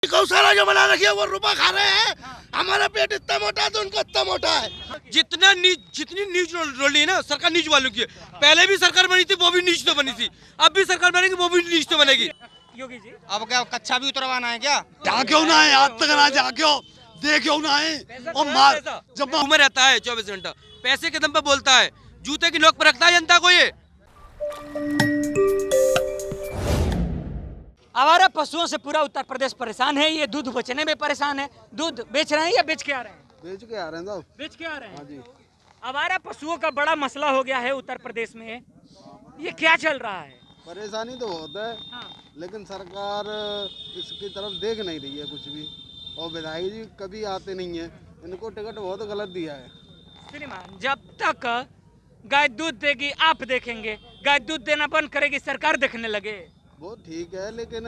गौशाला जो बना रखी है वो रुपा खा रहे हैं। हमारा पेट इतना मोटा है तो उनको इतना मोटा है। जितनी न्यूज रोल है ना सरकार न्यूज वालों की है। पहले भी सरकार बनी थी वो भी न्यूज तो बनी थी, अब भी सरकार बनेगी वो भी न्यूज तो बनेगी। योगी जी अब क्या कच्चा भी उतरवाना है क्या? जहाँ क्यों ना है, आज तक ना जा क्यों दे क्यों ना है। और मार जब घूमे रहता है 24 घंटा, पैसे के दम पे बोलता है, जूते की नोक पर रखता है जनता को। ये आवारा पशुओं से पूरा उत्तर प्रदेश परेशान है। ये दूध बेचने में परेशान है। दूध बेच रहे हैं या बेच के आ रहे हैं? बेच के आ रहे हैं साहब। बेच के आ रहे हैं। हाँ जी। आवारा पशुओं का बड़ा मसला हो गया है उत्तर प्रदेश में। ये क्या चल रहा है? परेशानी तो बहुत है, हाँ। लेकिन सरकार इसकी तरफ देख नहीं रही है कुछ भी। और विधायक जी कभी आते नहीं है, इनको टिकट बहुत गलत दिया है। श्रीमान, जब तक गाय दूध देगी आप देखेंगे, गाय दूध देना बंद करेगी सरकार देखने लगे। वो ठीक है, लेकिन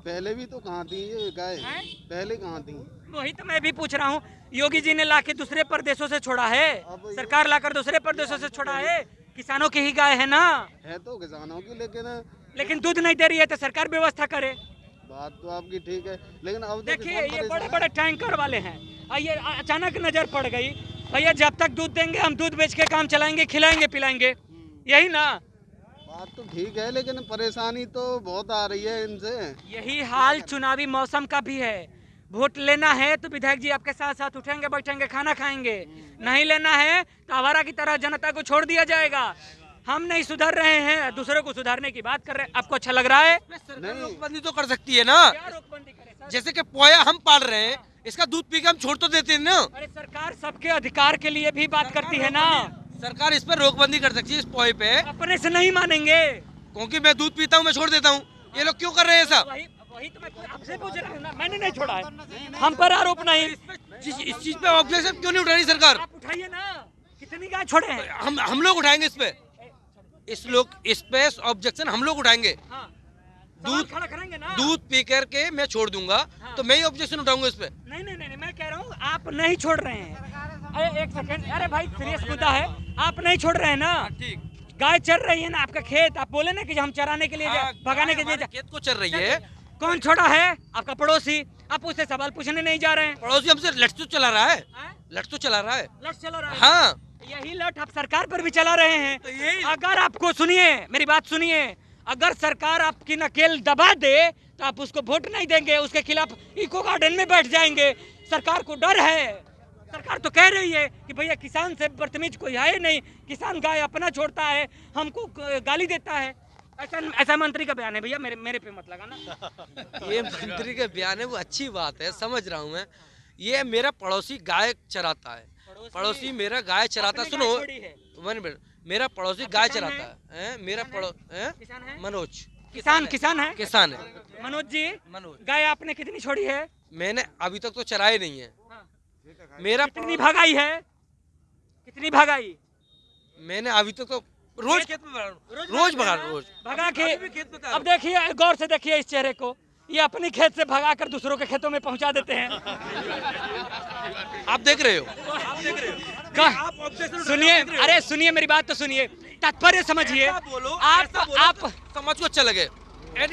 पहले भी तो कहाँ थी ये गाय? हैं? पहले कहाँ थी? वही तो मैं भी पूछ रहा हूँ। योगी जी ने लाके दूसरे प्रदेशों से छोड़ा है, अब सरकार लाकर दूसरे प्रदेशों से छोड़ा है। किसानों की ही गाय है ना, है तो किसानों की, लेकिन दूध नहीं दे रही है तो सरकार व्यवस्था करे। बात तो आपकी ठीक है, लेकिन अब तो देखिए किसान ये बड़े परेशान बड़े टैंकर वाले हैं। ये अचानक नजर पड़ गई, भैया जब तक दूध देंगे हम दूध बेच के काम चलाएंगे, खिलाएंगे पिलाएंगे, यही ना। बात तो ठीक है, लेकिन परेशानी तो बहुत आ रही है इनसे। यही हाल चुनावी मौसम का भी है। वोट लेना है तो विधायक जी आपके साथ साथ उठेंगे, बैठेंगे, खाना खाएंगे। नहीं लेना है तो आवारा की तरह जनता को छोड़ दिया जाएगा। हम नहीं सुधर रहे हैं, दूसरे को सुधारने की बात कर रहे हैं। आपको अच्छा लग रहा है? सरकार रोकबंदी तो कर सकती है ना। क्या रोकबंदी करे सर? जैसे कि पोया हम पाल रहे हैं, इसका दूध पी के हम छोड़ तो देते हैं ना। अरे सरकार सबके अधिकार के लिए भी बात करती है ना। सरकार इस पर रोकबंदी कर सकती है, इस पोए पे। अपने से नहीं मानेंगे। क्योंकि मैं दूध पीता हूँ, मैं छोड़ देता हूँ। ये लोग क्यों कर रहे हैं ऐसा? वही तो मैं आपसे पूछ रहा हूँ ना, मैंने नहीं छोड़ा है। हम पर आरोप नहीं। इस चीज पे ऑब्जेक्शन क्यों नहीं उठा रही सरकार? आप उठाइए ना, कितनी गाय छोड़े हैं? हम लोग उठाएंगे इस पे, इस पे ऑब्जेक्शन हम लोग उठाएंगे। हाँ, दूध खड़ा करेंगे ना। दूध पी करके मैं छोड़ दूंगा, तो मैं ही ऑब्जेक्शन उठाऊंगा इस पे। नहीं नहीं नहीं, मैं कह रहा हूँ आप नहीं छोड़ रहे हैं। अरे एक सेकंड, अरे भाई सीरियस मुद्दा है। आप नहीं छोड़ रहे हैं ना। ठीक, गाय चल रही है ना आपका खेत। आप बोले ना कि हम चराने के लिए भगाने के लिए खेत को चल रही है। कौन छोड़ा है? आपका पड़ोसी। आप उससे सवाल पूछने नहीं जा रहे हैं। पड़ोसी हमसे लठ तो चला रहा है, लठ तो चला रहा है। लठ चला रहा है। हाँ, यही लठ आप सरकार पर भी चला रहे हैं। तो यही अगर आपको सुनिए, मेरी बात सुनिए, अगर सरकार आपकी नकेल दबा दे तो आप उसको वोट नहीं देंगे, उसके खिलाफ इको गार्डन में बैठ जाएंगे। सरकार को डर है। सरकार तो कह रही है कि भैया किसान से बदतमीज कोई है नहीं, किसान गाय अपना छोड़ता है, हमको गाली देता है। ऐसा मंत्री का बयान है भैया, मेरे पे मत लगाना। ये मंत्री के बयान है, वो अच्छी बात है, समझ रहा हूँ मैं। ये मेरा पड़ोसी गाय चराता है, पड़ोसी मेरा गाय चराता। सुनो, मेरा पड़ोसी गाय चराता है। मेरा किसान है? मनोज किसान है? किसान है। मनोज जी, मनोज, गाय आपने कितनी छोड़ी है? मैंने अभी तक तो चराई नहीं है। मेरा कितनी भगाई है? कितनी भगाई? मैंने अभी तक तो रोज खेत में रोज भगा के। अब देखिए, गौर से देखिए इस चेहरे को। ये अपनी खेत से भगा कर दूसरों के खेतों में पहुंचा देते हैं। आप देख रहे हो। सुनिए, अरे सुनिए, मेरी बात तो सुनिए, तात्पर्य समझिए। आप समाज को अच्छा लगे।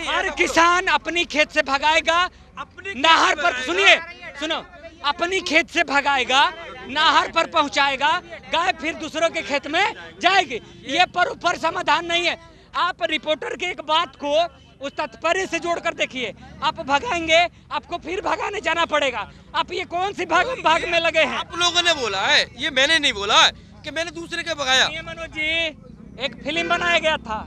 हर किसान अपनी खेत से भगाएगा, नहर पर, सुनिए सुनो, अपनी खेत से भगाएगा, नहर पर पहुंचाएगा, गाय फिर दूसरों के खेत में जाएगी। ये पर ऊपर समाधान नहीं है। आप रिपोर्टर के एक बात को उस तात्पर्य से जोड़कर देखिए। आप भगाएंगे, आपको फिर भगाने जाना पड़ेगा। आप ये कौन सी भाग में लगे हैं? आप लोगों ने बोला है, ये मैंने नहीं बोला है कि मैंने दूसरे के भगाया। ये मनोज जी, एक फिल्म बनाया गया था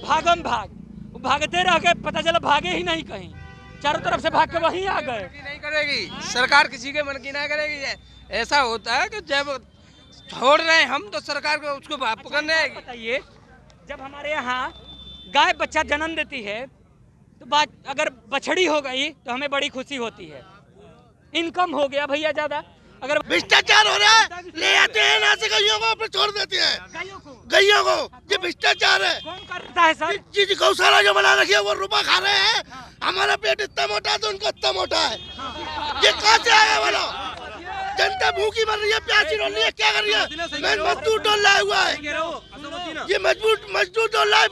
भागम भाग। भागते रह गए, पता चला भागे ही नहीं, कहीं चारों तरफ से भाग के वहीं आ गए। नहीं करेगी सरकार, किसी के मन की नहीं करेगी। ऐसा होता है कि जब छोड़ रहे हैं हम तो सरकार को उसको पकड़ने आएगी। बताइए, जब हमारे यहाँ गाय बच्चा जन्म देती है तो बात, अगर बछड़ी हो गई तो हमें बड़ी खुशी होती है। इनकम हो गया भैया ज्यादा। अगर भ्रष्टाचार हो रहा है, ले आते हैं यहाँ से गायों को, फिर छोड़ देते हैं गायों को। ये भ्रष्टाचार है। कौन करता है सर? जी गौशाला जो बना रखी है वो रुपा खा रहे हैं। हमारा पेट इतना मोटा है तो उनको इतना मोटा है। ये कहाँ से आया बोलो? जनता भूखी मर रही है, प्यासी रोल रही है, क्या कर रही है? मैं मजदूर टोल लाया हुआ है, ये मजदूर टोल रहा है।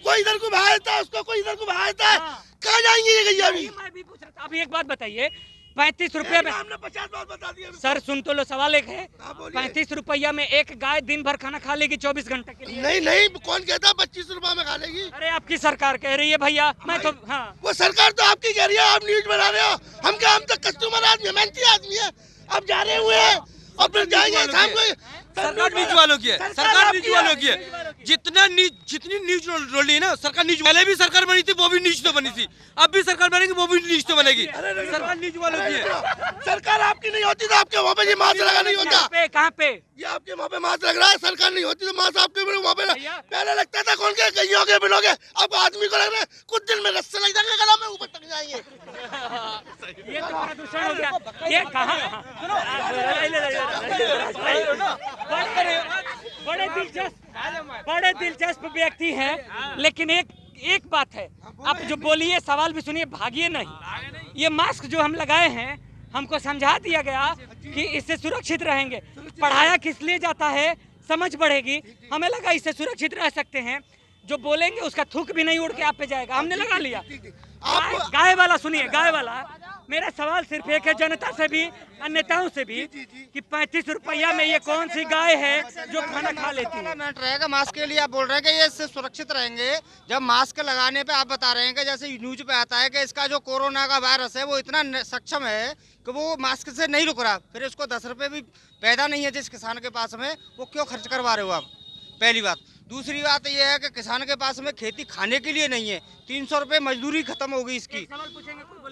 कोई इधर को भागता है उसको, कोई इधर को भागता है। कहाँ जाएंगे ये गैया अभी? मैं भी पूछ रहा था। अभी एक बात बताइए, 35 रुपया में हमने 50 बार बता दिया। सर सुन तो लो, सवाल एक है, हाँ, बोलिए। 35 रुपया में एक गाय दिन भर खाना खा लेगी 24 घंटे के लिए? नहीं नहीं, कौन कहता 25 रुपए में खा लेगी? अरे आपकी सरकार कह रही है भैया, मैं तो हाँ वो सरकार तो आपकी कह रही है, आप न्यूज बना रहे हो। हम क्या, हम तो कस्टमर आदमी, मेहनती आदमी है। अब जा रहे हुए हैं और फिर जाएंगे शाम को। सरकार न्यूज वालों की है, सरकार न्यूज वालों की है। जितनी न्यूज रोल है ना सरकार, न्यूज पहले भी सरकार बनी थी, वो भी न्यूज तो बनी थी, अब भी सरकार बनेगी, वो भी न्यूज तो बनेगी। सरकार न्यूज वालों की है। सरकार आपकी नहीं होती तो आपके वहाँ पे ये मास्क लगा नहीं होता। कहाँ पे ये आपके वहाँ पे मास्क लग रहा है, सरकार नहीं होती तो मास्क आपके वहाँ पे पहले लगता था। कौन के कईयों के बिलोगे, अब आदमी को लग रहा है कुछ दिन में रस्से लग जाएंगे, गला में ऊपर तक जाएंगे। ये तो प्रदूषण हो गया। ये कहाँ बड़े दिलचस्प व्यक्ति हैं, लेकिन एक बात है, आप जो बोलिए सवाल भी सुनिए, भागिए नहीं। ये मास्क जो हम लगाए हैं, हमको समझा दिया गया कि इससे सुरक्षित रहेंगे। पढ़ाया किस लिए जाता है, समझ बढ़ेगी। हमें लगा इससे सुरक्षित रह सकते हैं, जो बोलेंगे उसका थूक भी नहीं उड़ के आप पे जाएगा, हमने लगा लिया। गाय वाला सुनिए, गाय वाला मेरा सवाल सिर्फ एक है, जनता से भी और नेताओं से भी, कि 35 रुपया में ये कौन सी गाय है जो खाना खा लेती है? मिनट रहेगा मास्क के लिए। आप बोल रहे हैं कि ये इससे सुरक्षित रहेंगे, जब मास्क लगाने पे आप बता रहे हैं कि जैसे न्यूज पे आता है कि इसका जो कोरोना का वायरस है वो इतना सक्षम है कि वो मास्क से नहीं रुक रहा, फिर इसको 10 रुपये भी पैदा नहीं है जिस किसान के पास में, वो क्यों खर्च करवा रहे हो आप? पहली बात। दूसरी बात यह है कि किसान के पास में खेती खाने के लिए नहीं है। 300 रुपये मजदूरी खत्म हो गई इसकी।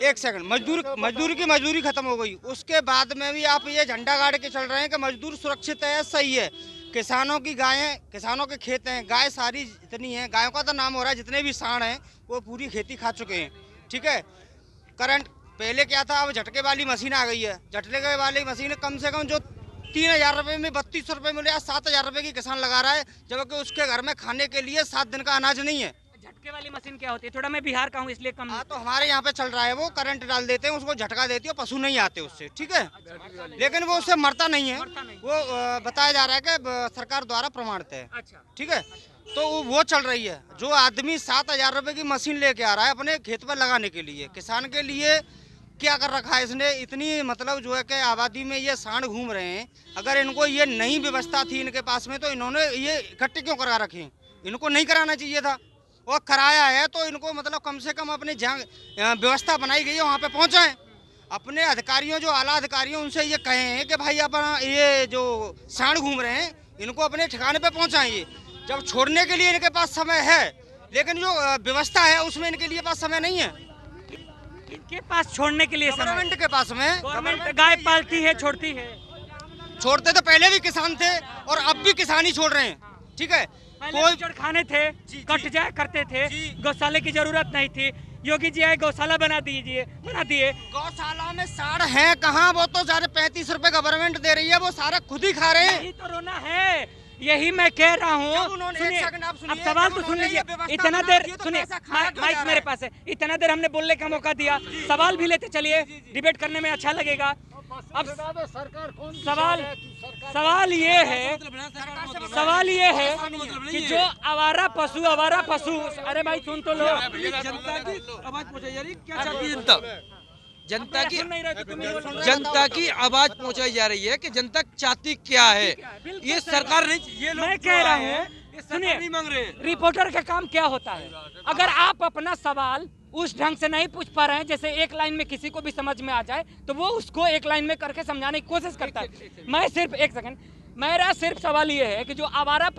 एक सेकंड, मजदूरी खत्म हो गई। उसके बाद में भी आप ये झंडा गाड़ के चल रहे हैं कि मजदूर सुरक्षित है, सही है। किसानों की गायें, किसानों के खेत हैं, गाय सारी जितनी हैं, गायों का तो नाम हो रहा है, जितने भी सांड हैं वो पूरी खेती खा चुके हैं। ठीक है। करंट पहले क्या था, अब झटके वाली मशीन आ गई है। झटके वाली मशीन कम से कम जो 3000 रुपये में 3200 रुपये मिले, 7000 रुपये की किसान लगा रहा है, जबकि उसके घर में खाने के लिए 7 दिन का अनाज नहीं है। झटके वाली मशीन क्या होती है? थोड़ा मैं बिहार का हूँ इसलिए कम। हाँ, तो हमारे यहाँ पे चल रहा है, वो करंट डाल देते हैं, उसको झटका देती है, पशु नहीं आते उससे। ठीक है, लेकिन वो उससे मरता नहीं है। वो बताया जा रहा है कि सरकार द्वारा प्रमाणित है। अच्छा, ठीक है, तो वो चल रही है। जो आदमी 7000 रुपये की मशीन लेके आ रहा है अपने खेत पर लगाने के लिए, किसान के लिए क्या कर रखा है इसने? इतनी मतलब जो है कि आबादी में ये सांड घूम रहे हैं। अगर इनको ये नई व्यवस्था थी इनके पास में, तो इन्होंने ये इकट्ठे क्यों करा रखे? इनको नहीं कराना चाहिए था, और कराया है तो इनको मतलब कम से कम अपनी जहाँ व्यवस्था बनाई गई है वहाँ पे पहुँचाएं। अपने अधिकारियों, जो आला अधिकारियों, उनसे ये कहें कि भाई अपना ये जो सांड घूम रहे हैं इनको अपने ठिकाने पे पहुँचाइए। जब छोड़ने के लिए इनके पास समय है, लेकिन जो व्यवस्था है उसमें इनके लिए पास समय नहीं है। इनके पास छोड़ने के लिए गवर्नमेंट के पास में, गवर्नमेंट गाय पालती है, छोड़ती है। छोड़ते तो पहले भी किसान थे और अब भी किसान ही छोड़ रहे हैं। ठीक है, कोई खाने थे, कट जाए करते थे, गौशाले की जरूरत नहीं थी। योगी जी आए, गौशाला बना दिए। गौशाला में सांड है कहाँ? वो तो सारे 35 रुपए गवर्नमेंट दे रही है, वो सारा खुद ही खा रहे हैं। यही तो रोना है, यही मैं कह रहा हूँ। अब सवाल तो सुन लीजिए, इतना देर सुनिए, माइक मेरे पास है, इतना देर हमने बोलने का मौका दिया, सवाल भी लेते चलिए, डिबेट करने में अच्छा लगेगा। अब सवाल ये है कि जो आवारा पशु, अरे भाई सुन तो लो, जनता की आवाज पहुंचाई जा रही है, क्या चाहती है जनता? जनता की आवाज पहुंचाई जा रही है कि जनता चाहती क्या है। ये सरकार नहीं, ये मैं कह रहा हूँ, सुनिए, नहीं मांग रहे हैं। रिपोर्टर का काम क्या होता है? अगर आप अपना सवाल उस ढंग से नहीं पूछ पा रहे हैं, जैसे एक लाइन में किसी को भी समझ में आ जाए, तो वो उसको एक लाइन में करके समझाने की कोशिश करता है। मैं सिर्फ एक सेकंड, मेरा सिर्फ सवाल ये है कि जो आवारा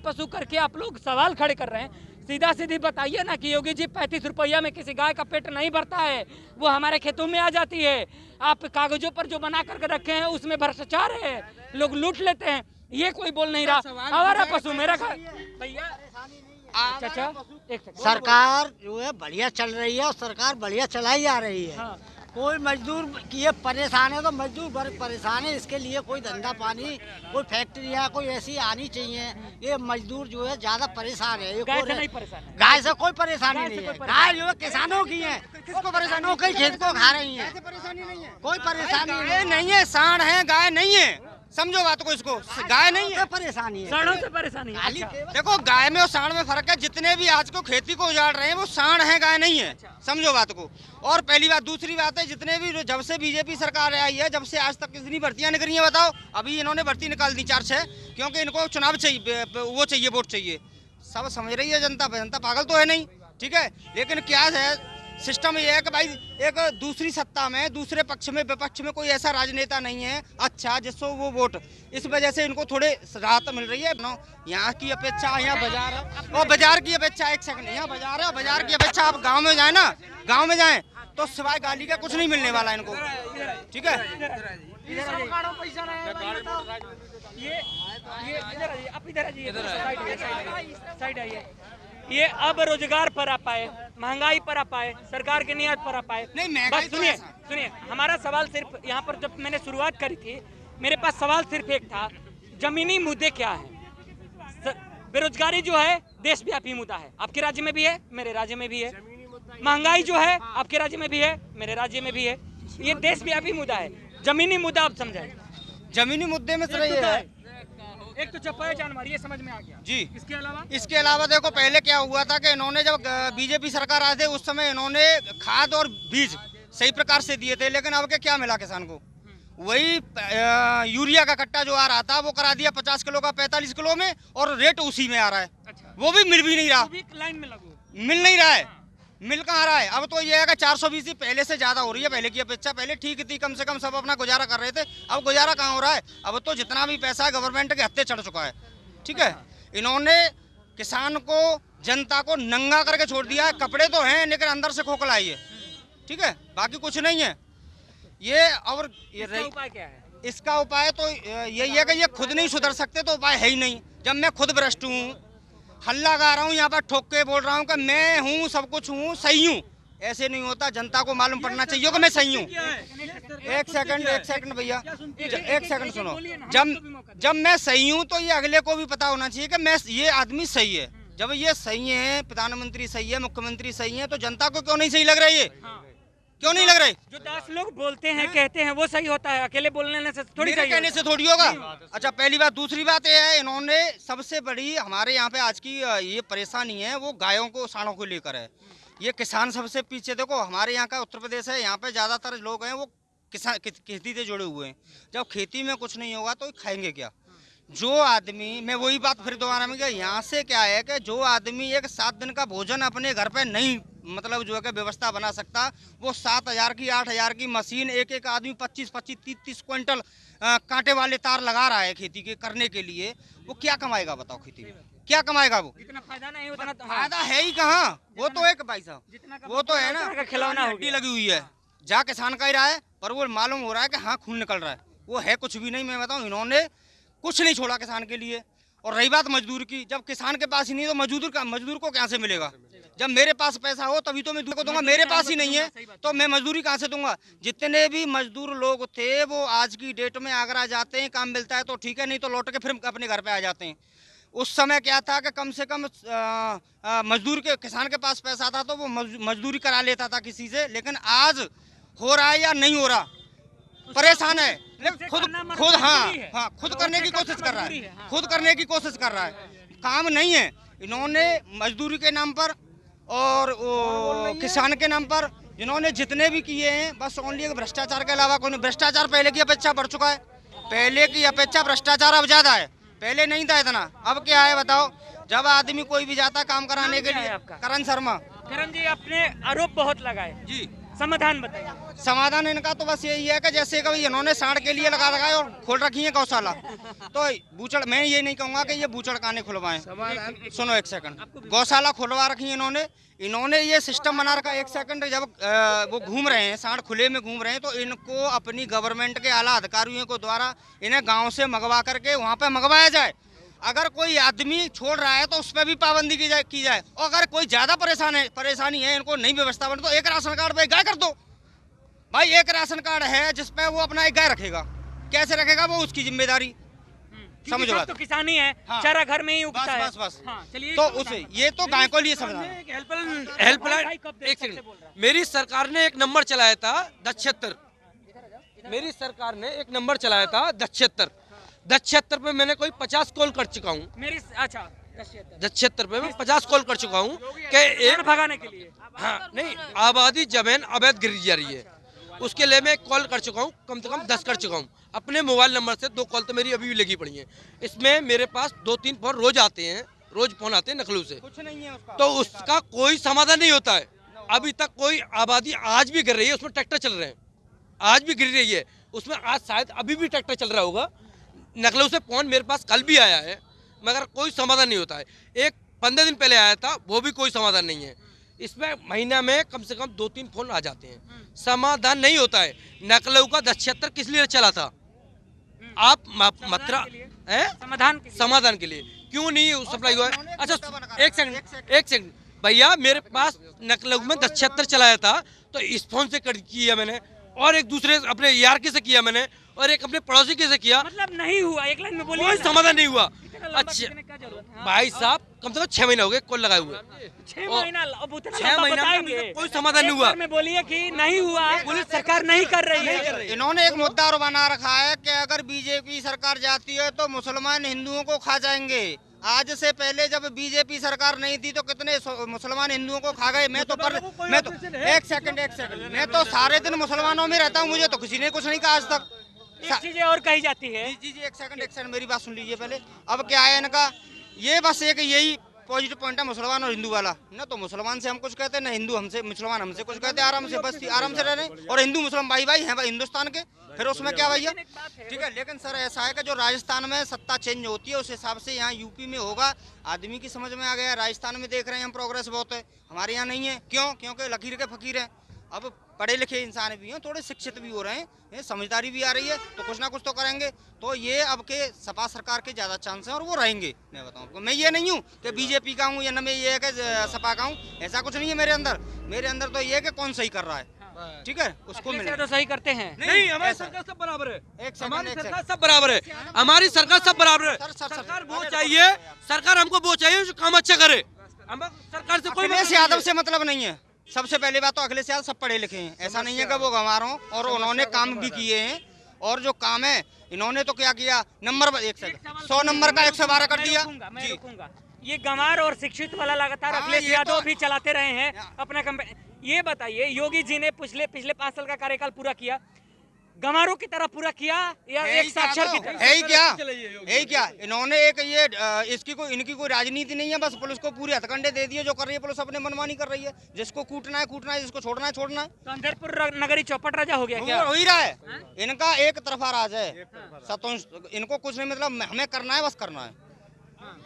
पशु करके आप लोग सवाल खड़े कर रहे हैं, सीधा सीधी बताइए ना कि योगी जी 35 रुपया में किसी गाय का पेट नहीं भरता है, वो हमारे खेतों में आ जाती है। आप कागजों पर जो बना करके रखे हैं उसमें भ्रष्टाचार है, लोग लूट लेते हैं, ये कोई बोल नहीं रहा। आवारा पशु मेरा भैया, चाचा एक सेकंड, सरकार जो है बढ़िया चल रही है और सरकार बढ़िया चलाई जा रही है। हाँ। कोई मजदूर की ये परेशान है तो मजदूर बड़े परेशान है, इसके लिए कोई धंधा पानी, कोई फैक्ट्रियाँ कोई ऐसी आनी चाहिए। ये मजदूर जो है ज्यादा परेशान है। गाय से नहीं परेशान है, गाय से कोई परेशानी नहीं है। गाय जो है किसानों की है, किसको परेशानी? वो कई खेत को खा रही है, कोई परेशानी नहीं है। सांड है, गाय नहीं है। समझो बात को, इसको गाय नहीं है, परेशानी है, साढ़ों से परेशानी है। खाली देखो गाय में और सांड में फर्क है। जितने भी आज को खेती को उजाड़ रहे हैं वो सांड है, गाय नहीं है, समझो बात को। और पहली बात, दूसरी बात है, जितने भी जब से बीजेपी सरकार आई है, जब से आज तक कितनी भर्तियां निकली हैं बताओ। अभी इन्होंने भर्ती निकाल दी 4-6, क्योंकि इनको चुनाव चाहिए, वो चाहिए, वोट चाहिए। सब समझ रही है जनता, जनता पागल तो है नहीं, ठीक है। लेकिन क्या है सिस्टम ये है कि भाई एक दूसरी सत्ता में, दूसरे पक्ष में, विपक्ष में कोई ऐसा राजनेता नहीं है अच्छा जिसको वो वोट, इस वजह से इनको थोड़े राहत मिल रही है। यहाँ की अपेक्षा यहाँ बाजार है, और बाजार की अपेक्षा, एक सेकंड, यहाँ बाजार है, बाजार की अपेक्षा आप गांव में जाए ना, गांव में जाएं तो सिवाय गाली का कुछ नहीं मिलने वाला इनको, ठीक है। ये अब रोजगार पर आ पाए, महंगाई पर आ पाए, सरकार की नीयत पर आ पाए। नहीं, महंगाई बस तो सुनिए, ऐसा। सुनिए, हमारा सवाल सिर्फ यहाँ पर जब मैंने शुरुआत करी थी, मेरे पास सवाल सिर्फ एक था, जमीनी मुद्दे क्या हैं? बेरोजगारी जो है देशव्यापी मुद्दा है, आपके राज्य में भी है, मेरे राज्य में भी है। महंगाई जो है आपके राज्य में भी है, मेरे राज्य में भी है। ये देशव्यापी मुद्दा है। जमीनी मुद्दा आप समझाएं। जमीनी मुद्दे में तो ये है, एक तो चप्पा जानवर, ये समझ में आ गया जी। इसके इसके अलावा देखो पहले क्या हुआ था कि इन्होंने जब बीजेपी सरकार आए थे उस समय इन्होंने खाद और बीज सही प्रकार से दिए थे, लेकिन अब क्या मिला किसान को? वही यूरिया का कट्टा जो आ रहा था वो करा दिया 50 किलो का 45 किलो में, और रेट उसी में आ रहा है। अच्छा। वो भी मिल भी नहीं रहा, लाइन में लगो, मिल नहीं रहा है, मिल कहाँ रहा है? अब तो ये है कि 420 पहले से ज्यादा हो रही है, पहले की अपेक्षा। पहले ठीक थी, कम से कम सब अपना गुजारा कर रहे थे, अब गुजारा कहाँ हो रहा है? अब तो जितना भी पैसा है गवर्नमेंट के हत्थे चढ़ चुका है, ठीक है। इन्होंने किसान को, जनता को नंगा करके छोड़ दिया है। कपड़े तो हैं लेकिन अंदर से खोखला है ये, ठीक है, बाकी कुछ नहीं है ये। और ये उपाय क्या है? इसका उपाय तो यही है कि ये खुद नहीं सुधर सकते तो उपाय है ही नहीं। जब मैं खुद भ्रष्ट हूँ, हल्ला गा रहा हूँ, यहाँ पर ठोक के बोल रहा हूँ कि मैं हूँ, सब कुछ हूँ, सही हूँ, ऐसे नहीं होता। जनता को मालूम पड़ना चाहिए कि मैं सही हूँ। एक सेकंड भैया, एक सेकंड सुनो। जब मैं सही हूँ तो ये अगले को भी पता होना चाहिए कि मैं, ये आदमी सही है। जब ये सही है, प्रधानमंत्री सही है, मुख्यमंत्री सही है, तो जनता को क्यों नहीं सही लग रहा है? ये क्यों नहीं लग रहा है? जो 10 लोग बोलते हैं, कहते हैं, वो सही होता है, अकेले बोलने से थोड़ी सही कहने से थोड़ी होगा। अच्छा, पहली बात। दूसरी बात ये है, इन्होंने सबसे बड़ी हमारे यहाँ पे आज की ये परेशानी है वो गायों को, सांडों को लेकर है। ये किसान सबसे पीछे। देखो हमारे यहाँ का उत्तर प्रदेश है, यहाँ पे ज्यादातर लोग हैं वो किसान, खेती से जुड़े हुए हैं। जब खेती में कुछ नहीं होगा तो खाएंगे क्या? जो आदमी, मैं वही बात फिर दोबारा में, यहाँ से क्या है कि जो आदमी एक 7 दिन का भोजन अपने घर पे नहीं, मतलब जो है कि व्यवस्था बना सकता, वो 7,000 की, 8,000 की मशीन, एक आदमी 25-25, 30-30 क्विंटल कांटे वाले तार लगा रहा है खेती के करने के लिए, वो क्या कमाएगा बताओ? खेती में क्या कमाएगा? वो इतना फायदा नहीं, उतना फायदा है ही कहाँ। वो तो एक भाई साहब, वो तो है ना खिलौना हड्डी लगी हुई है, जा किसान का ही रहा है, पर वो मालूम हो रहा है कि हाँ खून निकल रहा है, वो है कुछ भी नहीं। मैं बताऊँ, इन्होंने कुछ नहीं छोड़ा किसान के लिए। और रही बात मजदूर की, जब किसान के पास ही नहीं तो मजदूर को कहाँ से मिलेगा? जब मेरे पास पैसा हो तभी तो मैं दूसरे को दूंगा, मेरे पास ही नहीं है तो मैं मजदूरी कहाँ से दूंगा? जितने भी मजदूर लोग थे वो आज की डेट में आगरा जाते हैं, काम मिलता है तो ठीक है, नहीं तो लौट के फिर अपने घर पे आ जाते हैं। उस समय क्या था कि कम से कम मजदूर के, किसान के पास पैसा था तो वो मजदूरी करा लेता था किसी से। लेकिन आज हो रहा है या नहीं हो रहा, परेशान है। खुद हाँ खुद करने की कोशिश कर रहा है, खुद करने की कोशिश कर रहा है, काम नहीं है। इन्होंने मजदूरी के नाम पर और किसान के नाम पर इन्होंने जितने भी किए हैं, बस ओनली भ्रष्टाचार के अलावा कोई नहीं। भ्रष्टाचार पहले की अपेक्षा बढ़ चुका है, पहले की अपेक्षा भ्रष्टाचार अब ज्यादा है, पहले नहीं था इतना। अब क्या है बताओ? जब आदमी कोई भी जाता काम कराने के लिए, करण शर्मा। करण जी, आपने आरोप बहुत लगाए जी, समाधान बताइए। समाधान इनका तो बस यही है कि जैसे कभी इन्होंने सांड के लिए लगा रखा है और खोल रखी है गौशाला, तो बूचड़, मैं ये नहीं कहूँगा कि ये बूचड़ खाने खुलवाएं। सुनो एक सेकंड, गौशाला खुलवा रखी है इन्होंने ये सिस्टम बना रखा। एक सेकंड, जब वो घूम रहे हैं, सांड खुले में घूम रहे हैं, तो इनको अपनी गवर्नमेंट के आला अधिकारियों को द्वारा इन्हें गाँव से मंगवा करके वहाँ पे मंगवाया जाए। अगर कोई आदमी छोड़ रहा है तो उस पर भी पाबंदी की जाए। और अगर कोई ज्यादा परेशानी है, इनको नहीं व्यवस्था बने, तो एक राशन कार्ड पे गाय कर दो भाई। एक राशन कार्ड है जिसपे वो अपना एक गाय रखेगा, कैसे रखेगा वो उसकी जिम्मेदारी, समझो बात। तो किसानी है, चारा घर में ही उगता है। बस। हाँ, चलिए, तो उसे ये तो गाय को लिए समझना। हेल्पलाइन, एक सेकंड, मेरी सरकार ने एक नंबर चलाया था 1076, मेरी सरकार ने एक नंबर चलाया था 1076। 1076 पे मैंने कोई 50 कॉल कर चुका हूँ। मेरी अच्छा 1076 पे मैं 50 कॉल कर चुका हूँ कि एक भगाने के लिए। हाँ नहीं, आबादी जमीन अवैध गिरी जा रही है, उसके लिए मैं कॉल कर चुका हूँ, कम से कम 10 कर चुका हूँ। अपने मोबाइल नंबर से 2 कॉल तो मेरी अभी भी लगी पड़ी हैं। इसमें मेरे पास 2-3 फोन रोज आते हैं, रोज फोन आते हैं नकलू से, कुछ नहीं है उसका। तो उसका कोई समाधान नहीं होता है। अभी तक कोई आबादी आज भी गिर रही है, उसमें ट्रैक्टर चल रहे हैं, आज भी गिर रही है उसमें, आज शायद अभी भी ट्रैक्टर चल रहा होगा। नकलू से फोन मेरे पास कल भी आया है, मगर कोई समाधान नहीं होता है। एक 15 दिन पहले आया था, वो भी कोई समाधान नहीं है। इसमें महीना में कम से कम 2-3 फोन आ जाते हैं, समाधान नहीं होता है। नकलऊ का 1076 किस लिए चला था? आप मात्रा है समाधान के लिए क्यों नहीं सप्लाई हुआ है? अच्छा एक सेकंड भैया, मेरे पास नकलऊ में 1076 चलाया था, तो इस फोन से किया मैंने, और एक दूसरे अपने यार के से किया मैंने, और एक अपने पड़ोसी के से किया, मतलब नहीं हुआ। एक लाइन में बोलिए, कोई समाधान नहीं हुआ। अच्छा क्या जरूरत है? भाई साहब, कम से कम 6 महीना हो गए कॉल लगाए हुए, 6 महीना, अब उतना 6 लंबा महीना बताएंगे। में कोई समाधान नहीं हुआ। में बोलिए कि नहीं हुआ, पुलिस सरकार नहीं कर रही है। इन्होंने एक मुद्दा और बना रखा है कि अगर बीजेपी सरकार जाती है तो मुसलमान हिंदुओं को खा जाएंगे। आज से पहले जब बीजेपी सरकार नहीं थी तो कितने मुसलमान हिंदुओं को खा गए। मैं तो एक सेकंड मैं तो सारे दिन मुसलमानों में रहता हूँ, मुझे तो किसी ने कुछ नहीं कहा आज तक। एक चीजें और कही जाती है। जी एक सेकंड मेरी बात सुन लीजिए पहले। अब क्या है इनका, ये बस एक यही पॉजिटिव पॉइंट है मुसलमान और हिंदू वाला। न तो मुसलमान से हम कुछ कहते हैं, न हिंदू हमसे, मुसलमान हमसे कुछ कहते हैं। आराम से बस आराम से रह रहे हैं, और हिंदू मुसलमान भाई भाई हैं भाई हिंदुस्तान के, फिर उसमें क्या भैया? ठीक है, लेकिन सर ऐसा है कि जो राजस्थान में सत्ता चेंज होती है उस हिसाब से यहाँ यूपी में होगा। आदमी की समझ में आ गया, राजस्थान में देख रहे हैं हम प्रोग्रेस बहुत है, हमारे यहाँ नहीं है। क्यों? क्योंकि लकीर के फकीर हैं। अब पढ़े लिखे इंसान भी हैं, थोड़े शिक्षित भी हो रहे हैं, समझदारी भी आ रही है, तो कुछ ना कुछ तो करेंगे। तो ये अब के सपा सरकार के ज़्यादा चांस हैं और वो रहेंगे। मैं बताऊँ आपको, मैं ये नहीं हूँ कि बीजेपी का हूँ या न मैं ये है कि सपा का हूँ, ऐसा कुछ नहीं है मेरे अंदर। मेरे अंदर तो ये है कि कौन सही कर रहा है, ठीक है, उसको मिले तो सही करते हैं। नहीं, हमारी सरकार सब बराबर है, हमारी सरकार सब बराबर है, हमारी सरकार सब बराबर है। सरकार वो चाहिए, सरकार हमको वो चाहिए जो काम अच्छा करे। हम सरकार से कोई अखिलेश यादव से मतलब नहीं है। सबसे पहली बात तो अखिलेश यादव सब पढ़े लिखे हैं, ऐसा नहीं है कि वो गंवार हों, और उन्होंने काम भी किए हैं। और जो काम है इन्होंने तो क्या किया, नंबर 100 नंबर का 112 कर दिया। मैं रुकूंगा। ये गंवार और शिक्षित वाला लगातार अखिलेश यादव भी चलाते रहे हैं अपना ये बताइए, योगी जी ने पिछले 5 साल का कार्यकाल पूरा किया, गंवारों की तरह पूरा किया या एक साक्षर की तरह? यही क्या इन्होंने एक ये इनकी कोई राजनीति नहीं है, बस पुलिस को पूरे हथकंडे दे दिए। जो कर रही है पुलिस अपने मनमानी कर रही है, जिसको कूटना है, जिसको छोड़ना है छोड़ना है। तो अंधरपुर नगरी चौपट राजा हो गया क्या? हो ही रहा है, इनका एक तरफा राज है। इनको कुछ नहीं, मतलब हमें करना है, बस करना है।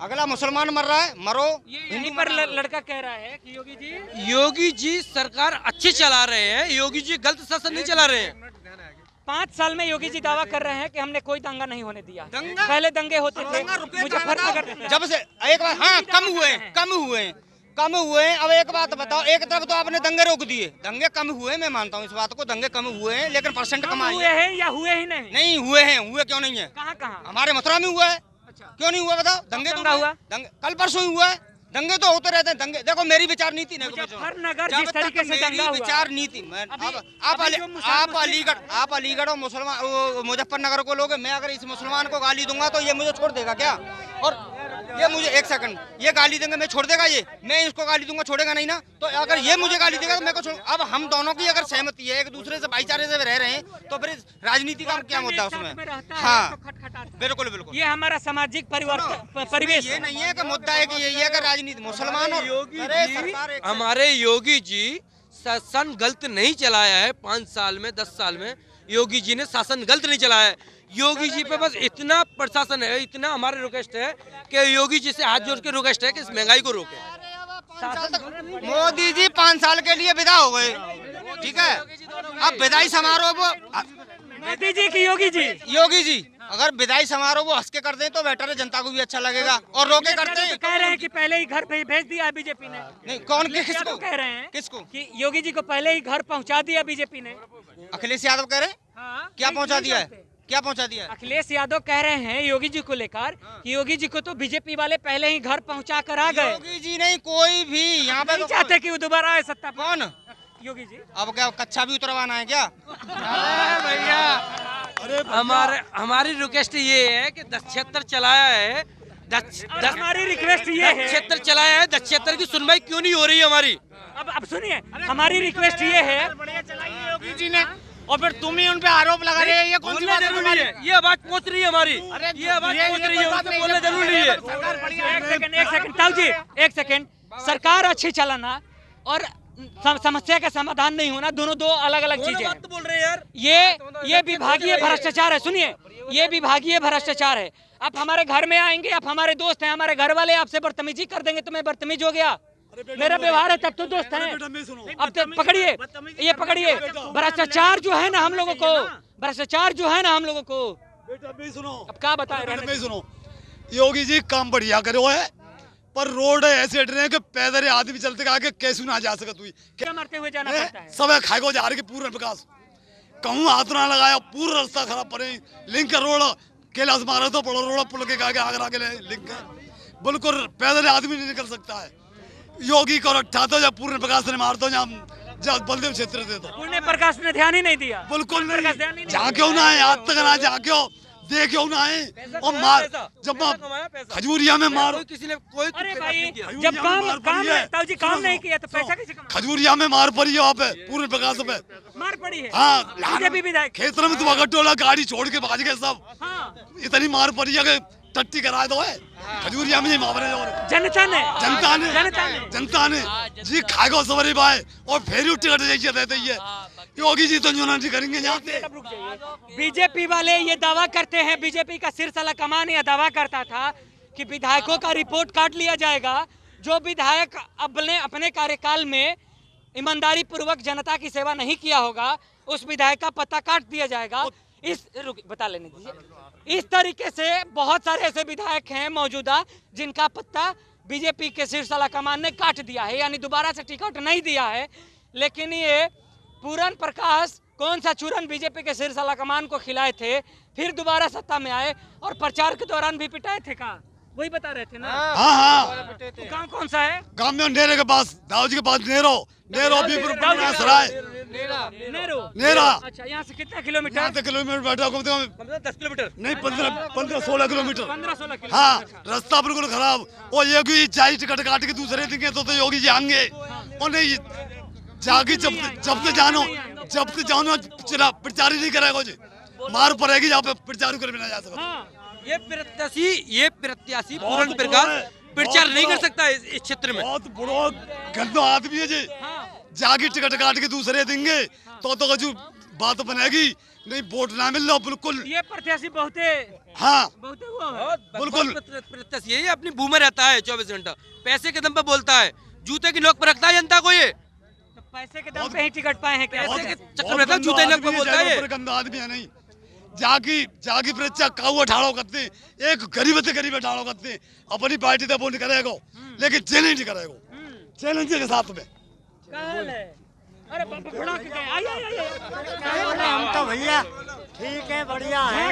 अगला मुसलमान मर रहा है, मरो। यहीं पर लड़का कह रहा है कि योगी जी सरकार अच्छी चला रहे हैं, योगी जी गलत शासन नहीं चला रहे हैं। 5 साल में योगी जी दावा कर रहे हैं कि हमने कोई दंगा नहीं होने दिया। पहले दंगे होते थे मुजफ्फरनगर जब से। एक बार हाँ, कम हुए। अब एक बात बताओ, एक तरफ तो आपने दंगे रोक दिए, दंगे कम हुए, मैं मानता हूँ इस बात को, दंगे कम हुए हैं, लेकिन परसेंट कम हुए हैं या हुए ही नहीं? नहीं हुए हैं, हुए क्यों नहीं है? कहाँ? हमारे मथुरा में हुआ है। क्यों नहीं हुआ बताओ? दंगे तो हुआ, कल परसों ही हुआ है। दंगे तो होते रहते हैं। दंगे देखो, मेरी विचार नीति नहीं, मुजफ्फरनगर जिस तरीके से दंगा हुआ, विचार नीति। आप अलीगढ़ और मुजफ्फरनगर को लोगे, मैं अगर इस मुसलमान को गाली दूंगा तो ये मुझे छोड़ देगा क्या? और ये मुझे एक सेकंड, ये गाली देंगे, मैं छोड़ देगा? ये मैं इसको गाली दूंगा, छोड़ेगा नहीं ना। तो अगर ये मुझे गाली देगा तो मैं को छोड़। अब हम दोनों की अगर सहमति है, एक दूसरे से भाईचारे से रह रहे हैं, तो फिर राजनीति का क्या मुद्दा उसमें? हाँ बिल्कुल। ये हमारा सामाजिक परिवेश ये नहीं है कि मुद्दा है कि यही है कि राजनीति मुसलमान और हमारे योगी जी शासन गलत नहीं चलाया है। 5 साल में 10 साल में योगी जी ने शासन गलत नहीं चलाया है। योगी जी पे बस इतना प्रशासन है, इतना हमारे रिक्वेस्ट है कि योगी जी से हाथ जोड़ के रिक्वेस्ट है कि इस महंगाई को रोके। मोदी जी 5 साल के लिए विदा हो गए, ठीक है। अब विदाई समारोह मोदी जी की योगी जी अगर विदाई समारोह वो हंस के कर दें तो बेटर है, जनता को भी अच्छा लगेगा। और रोके करते हैं, कह रहे हैं कि पहले ही घर भेज दिया बीजेपी ने। नहीं, कौन किसको कह रहे हैं? किसको? कि योगी जी को पहले ही घर पहुंचा दिया बीजेपी ने। अखिलेश यादव कह रहे हैं क्या पहुंचा दिया है? क्या पहुंचा दिया? अखिलेश यादव कह रहे हैं योगी जी को लेकर कि योगी जी को तो बीजेपी वाले पहले ही घर पहुंचा कर आ गए। योगी जी नहीं, कोई भी यहाँ पे नहीं चाहते कि वो दोबारा आए सत्ता पर। कौन? योगी जी। अब क्या कच्चा भी उतरवाना है क्या? भैया हमारी रिक्वेस्ट ये है कि 1076 चलाया है, हमारी रिक्वेस्ट ये है 1076 चलाया है, 1076 की सुनवाई क्यों नहीं हो रही है हमारी? अब सुनिए, हमारी रिक्वेस्ट ये है योगी जी ने, और फिर तुम ही उन पे आरोप लगा रहे हैं, ये कौन सी बात है जरूरी है, ये आवाज पहुंच रही है हमारी, ये आवाज पहुंच रही है, उनसे बोलना जरूरी नहीं है। एक सेकंड ताऊ जी, एक सेकंड। सरकार अच्छी चलाना और समस्या का समाधान नहीं होना, दोनों दो अलग अलग चीजें हैं। बोल रहे हैं यार, ये विभागीय भ्रष्टाचार है। सुनिए, ये विभागीय भ्रष्टाचार है। आप हमारे घर में आएंगे, आप हमारे दोस्त हैं, हमारे घर वाले आपसे बदतमीजी कर देंगे तो मैं बदतमीज हो गया, मेरा व्यवहार है तब तो दोस्त हैं। अब तो पकड़िए, ये पकड़िए, भ्रष्टाचार जो है ना हम लोगों को, भ्रष्टाचार जो है ना हम लोगों को, बेटा भी सुनो, अब क्या बताए बेटा सुनो, योगी जी काम बढ़िया करो है, पर रोड ऐसे डरे कि पैदल आदमी चलते आगे कैसे ना जा सकत हुई, क्या मरते हुए जाना पड़ता है। सब खाए को जा रही पूर्ण विकास, कहूँ हाथ ना लगाया, पूरा रास्ता खराब पड़े, लिंक रोड कैलाश मारा तो बड़ा रोड पुल के आगे आगे लिंक है, बिल्कुल पैदल आदमी नहीं निकल सकता है। योगी को रखा तो जब पूर्ण प्रकाश ने मार दो, जब बलदेव क्षेत्र दे दो, पूर्ण प्रकाश ने ध्यान ही नहीं दिया, बिल्कुल नहीं, जाके ना है आज तक ना जाके देखे ना है, और मार जब खजूरिया में मार, किसी ने कोई अरे भाई जब काम ताऊ जी काम नहीं किया तो पैसा किसी का, खजूरिया में मार पड़ी है वहाँ पे पूर्ण प्रकाश पे मार पड़ी है। हाँ, बीजेपी विधायक खेतर में तो टोला गाड़ी छोड़ के भाग गए सब, हाँ, इतनी मार पड़ी है कि टट्टी करा दो है खजूरिया में मारे जनता ने जी खाएगा सवरी भाई, और फिर टिकट जैसे देते ही है योगी जी तो नहीं करेंगे यहाँ पे। बीजेपी वाले ये दावा करते हैं, बीजेपी का सिरसाला कमान यह दावा करता था कि विधायकों का रिपोर्ट काट लिया जाएगा, जो विधायक अपने कार्यकाल में ईमानदारी पूर्वक जनता की सेवा नहीं किया होगा उस विधायक का पत्ता काट दिया जाएगा। बता लेने दीजिए। इस तरीके से बहुत सारे ऐसे विधायक हैं मौजूदा जिनका पत्ता बीजेपी के सिरसाला कमान ने काट दिया है, यानी दोबारा से टिकट नहीं दिया है। लेकिन ये पूरन प्रकाश कौन सा चूरन बीजेपी के सिरसाला कमान को खिलाए थे, फिर दोबारा सत्ता में आए और प्रचार के दौरान भी पिटाए थे का, वही बता रहे थे ना। हाँ, तो गाँव कौन सा है? गाँव में नेरे के पास, दाऊ जी के पास नेरो सराय नेरा। अच्छा, यहाँ से कितना किलोमीटर? यहाँ से किलोमीटर बैठा कम से कम 10 किलोमीटर नहीं, 15-16 किलोमीटर। 15-16 किलोमीटर। हाँ, रास्ता बिल्कुल खराब। और योगी चाय टिकट काट के दूसरे दिन तो योगी जी आएंगे, और नहीं जागी जब से जानो चला प्रचार ही नहीं करेगा जी, मार पड़ेगी जहाँ पे प्रचार कर बिना जा सकता। ये प्रत्याशी पूरन प्रकाश प्रचार नहीं कर सकता इस क्षेत्र में। बहुत बड़ा गंदा आदमी है जी, जागी टिकट काट के दूसरे देंगे तो जो बात बनेगी, नहीं वोट ना मिल रहा। बिल्कुल ये प्रत्याशी बहुत बिल्कुल प्रत्याशी यही अपनी भूमि रहता है 24 घंटा, पैसे के दम पे बोलता है, जूते की नोक पर रखता है जनता को। ये तो पैसे के दम पे ही टिकट पाए हैं, पैसे के चक्कर में जूते नोक पे बोलता है। गंदा आदमी है नहीं, जागी प्रचा काऊ अठाड़ो करते, एक गरीब से गरीब अठाड़ो करते, अपनी पार्टी तो वो नहीं करेगा, लेकिन चैलेंज करेगा, चैलेंज के साथ में। अरे हम तो भैया ठीक है, बढ़िया है,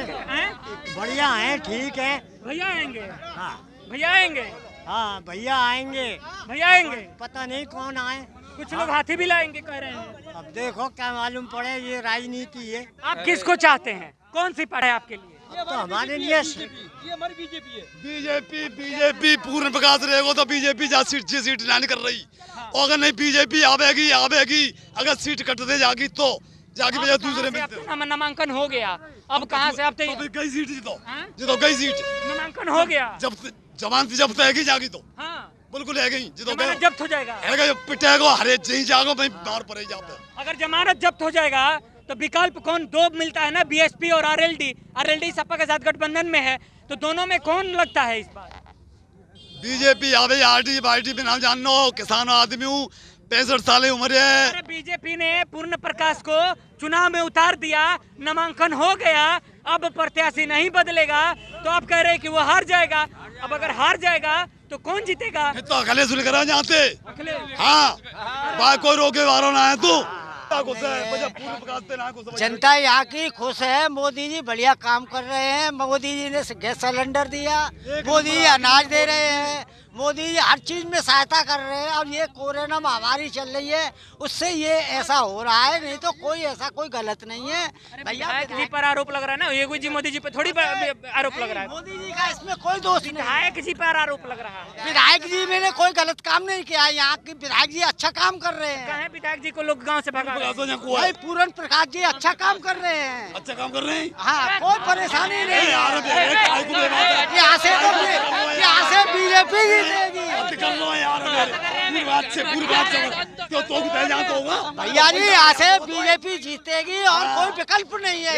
बढ़िया है, ठीक है। भैया आएंगे? हाँ भैया आएंगे, हाँ भैया आएंगे, भैया आएंगे। पता नहीं कौन आए, कुछ लोग हाथी भी लाएंगे कह रहे हैं। अब देखो क्या मालूम पड़े, ये राजनीति है। आप किसको चाहते हैं, कौन सी पार्टी है आपके लिए? तो हमारे लिए ये हमारी बीजेपी है। बीजेपी पूर्ण प्रकाश रहेगा तो बीजेपी सीट नहीं कर रही, और अगर नहीं बीजेपी आवेगी अगर सीट कटते जागी तो जागी बजा दूसरे में नामांकन हो गया, अब कहाँ से आप गई सीट जीतो गई सीट नामांकन हो गया, जब जमानत जब्त है जागी तो बिल्कुल है गई, जब्त हो जाएगा, पिटेगा हरे जी जागो भाई मार पड़े जा पे। अगर जमानत जब्त हो जाएगा तो विकल्प कौन? दो मिलता है ना, बीएसपी और आरएलडी सपा के साथ गठबंधन में है, तो दोनों में कौन लगता है इस बार? बीजेपी आवे, आरडी में नाम जानना, किसान आदमी हूँ, 65 साल उम्र है। अरे बीजेपी ने पूर्ण प्रकाश को चुनाव में उतार दिया, नामांकन हो गया, अब प्रत्याशी नहीं बदलेगा, तो आप कह रहे हैं कि वो हार जाएगा। अब अगर हार जाएगा तो कौन जीतेगा? तो अखिलेश सुन करा जाते, हाँ कोई रोके वालों ना है, तू जनता खुश है, वजह पूर्ण प्रकाश देना है खुश। जनता यहाँ की खुश है। मोदी जी बढ़िया काम कर रहे हैं। मोदी जी ने गैस सिलेंडर दिया, मोदी जी अनाज दे रहे हैं, मोदी जी हर चीज में सहायता कर रहे हैं। अब ये कोरोना महामारी चल रही है, उससे ये ऐसा हो रहा है, नहीं तो कोई ऐसा कोई गलत नहीं है। भैया विधायक जी पर आरोप लग रहा है ना, ये जी मोदी जी पे थोड़ी आरोप लग रहा है। मोदी जी का इसमें कोई दोष नहीं। विधायक जी पर आरोप लग रहा है। विधायक जी मैंने कोई गलत काम नहीं किया। यहाँ के विधायक जी अच्छा काम कर रहे हैं। कहे विधायक जी को लोग गांव से भगा रहे हैं। भाई पूरन प्रकाश जी अच्छा काम कर रहे हैं। अच्छा काम कर रहे हैं। हाँ, कोई परेशानी नहीं यार यहाँ से बीजेपी जीतेगी। कर लो यार पूरी बात से तो जान तो होगा भैया जी, यहाँ से बीजेपी जीतेगी और कोई विकल्प नहीं है।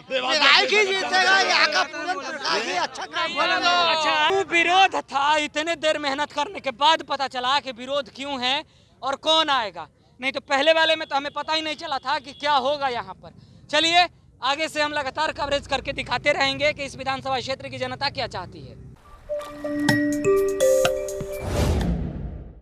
विधायक ही जीतेगा। यहाँ का पूरन प्रकाश जी अच्छा काम कर रहे हैं। अच्छा, विरोध था, इतने देर मेहनत करने के बाद पता चला कि विरोध क्यों है और कौन आएगा। नहीं तो पहले वाले में तो हमें पता ही नहीं चला था कि क्या होगा यहाँ पर। चलिए आगे से हम लगातार कवरेज करके दिखाते रहेंगे कि इस विधानसभा क्षेत्र की जनता क्या चाहती है।